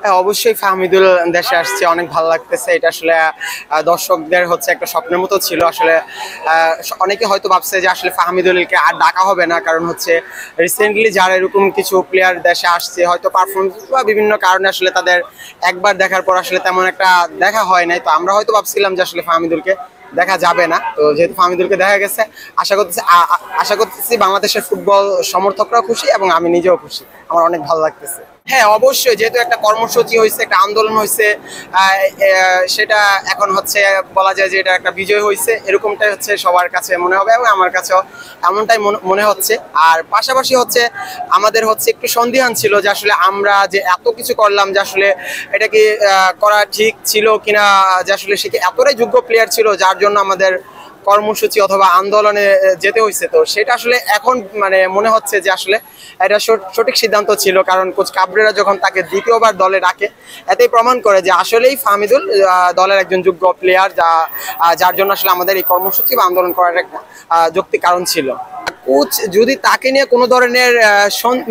হ্যাঁ, অবশ্যই ফাহমিদুল দেশে আসছে, অনেক ভালো লাগতেছে। এটা আসলে দর্শকদের হচ্ছে একটা স্বপ্নের মতো ছিল আসলে। অনেকে হয়তো ভাবছে যে আসলে ফাহমিদুলকে আর ডাকা হবে না, কারণ হচ্ছে রিসেন্টলি যারা এরকম কিছু প্লেয়ার দেশে আসছে হয়তো পারফরমেন্স বা বিভিন্ন কারণে আসলে তাদের একবার দেখার পর আসলে তেমন একটা দেখা হয় নাই। তো আমরা হয়তো ভাবছিলাম যে আসলে ফাহমিদুলকে দেখা যাবে না, তো যেহেতু ফাহমিদুলকে দেখা গেছে, আশা করতেছি বাংলাদেশের ফুটবল সমর্থকরাও খুশি এবং আমি নিজেও খুশি। আমার অনেক ভালো লাগতেছে। হ্যাঁ, অবশ্যই, যেহেতু একটা কর্মসূচি হয়েছে, একটা আন্দোলন হয়েছে, সেটা এখন হচ্ছে বলা যায় যে এটা একটা বিজয় হয়েছে, এরকমটাই হচ্ছে সবার কাছে মনে হবে এবং আমার কাছেও এমনটাই মনে হচ্ছে। আর পাশাপাশি হচ্ছে আমাদের হচ্ছে একটু সন্দিহান ছিল যে আসলে আমরা যে এত কিছু করলাম, যে আসলে এটা কি করা ঠিক ছিল কিনা, যে আসলে সে কি এতটাই যোগ্য প্লেয়ার ছিল যার জন্য আমাদের কর্মসূচি অথবা আন্দোলনে যেতে হয়েছে। তো সেটা আসলে এখন মানে মনে হচ্ছে যে আসলে এটা সঠিক সিদ্ধান্ত ছিল, কারণ কোচ কাবরেরা যখন তাকে দ্বিতীয়বার দলে ডাকে, এতেই প্রমাণ করে যে আসলেই ফাহমিদুল দলের একজন যোগ্য প্লেয়ার, যার জন্য আসলে আমাদের এই কর্মসূচি বা আন্দোলন করার একটা যৌক্তিক কারণ ছিল। কোচ যদি তাকে নিয়ে কোনো ধরনের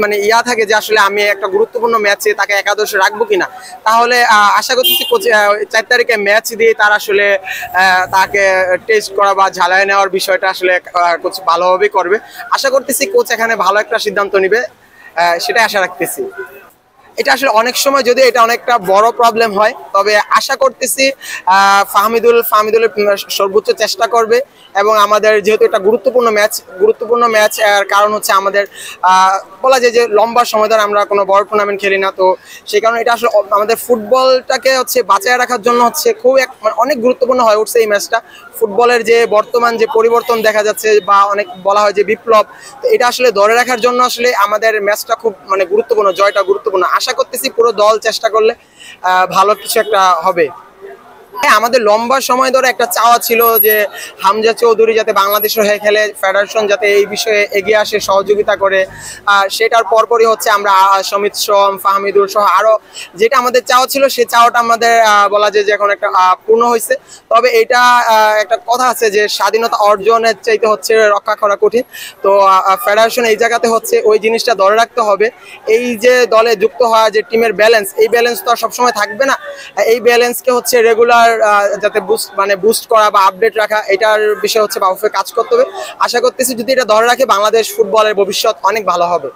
মানে থাকে যে আসলে আমি একটা গুরুত্বপূর্ণ ম্যাচে তাকে একাদশে রাখবো কিনা, তাহলে আশা করতেছি কোচ 4 তারিখে ম্যাচ দিয়ে তার আসলে তাকে টেস্ট করা বা ঝালাই নেওয়ার বিষয়টা আসলে কোচ ভালোভাবেই করবে। আশা করতেছি কোচ এখানে ভালো একটা সিদ্ধান্ত নিবে, সেটাই আশা রাখতেছি। এটা আসলে অনেক সময় যদি এটা অনেকটা বড় প্রবলেম হয়, তবে আশা করতেছি ফাহমিদুল সর্বোচ্চ চেষ্টা করবে। এবং আমাদের যেহেতু এটা গুরুত্বপূর্ণ ম্যাচ এর কারণ হচ্ছে আমাদের বলা যায় যে লম্বা সময় ধরে আমরা কোনো বড় টুর্নামেন্ট খেলি না, তো সেই কারণে এটা আসলে আমাদের ফুটবলটাকে হচ্ছে বাঁচায় রাখার জন্য হচ্ছে খুব অনেক গুরুত্বপূর্ণ হয়ে উঠছে এই ম্যাচটা। ফুটবলের যে বর্তমান যে পরিবর্তন দেখা যাচ্ছে বা অনেক বলা হয় যে বিপ্লব, তো এটা আসলে ধরে রাখার জন্য আসলে আমাদের ম্যাচটা খুব মানে গুরুত্বপূর্ণ, জয়টা গুরুত্বপূর্ণ। আশা করতেছি পুরো দল চেষ্টা করলে ভালো কিছু একটা হবে। হ্যাঁ, আমাদের লম্বা সময় ধরে একটা চাওয়া ছিল যে হামজা চৌধুরী যাতে বাংলাদেশের হয়ে খেলে, ফেডারেশন যাতে এই বিষয়ে এগিয়ে আসে, সহযোগিতা করে। সেটার পরপরই হচ্ছে আমরা সমিত সোম, ফাহমিদুল সহ আরো যেটা আমাদের চাওয়া ছিল, সেই চাওয়াটা আমাদের বলা যায় যে এখন একটা পূর্ণ হয়েছে। তবে এটা একটা কথা আছে যে স্বাধীনতা অর্জনের চাইতে হচ্ছে রক্ষা করা কঠিন। তো ফেডারেশন এই জায়গাতে হচ্ছে ওই জিনিসটা ধরে রাখতে হবে। এই যে দলে যুক্ত হওয়া যে টিমের ব্যালেন্স, এই ব্যালেন্স তো আর সবসময় থাকবে না। এই ব্যালেন্সকে হচ্ছে রেগুলার যাতে বুস্ট করা বা আপডেট রাখা, এটার বিষয় হচ্ছে বাফুফে কাজ করতে হবে। আশা করতেছি যদি এটা ধরে রাখে, বাংলাদেশ ফুটবলের ভবিষ্যৎ অনেক ভালো হবে।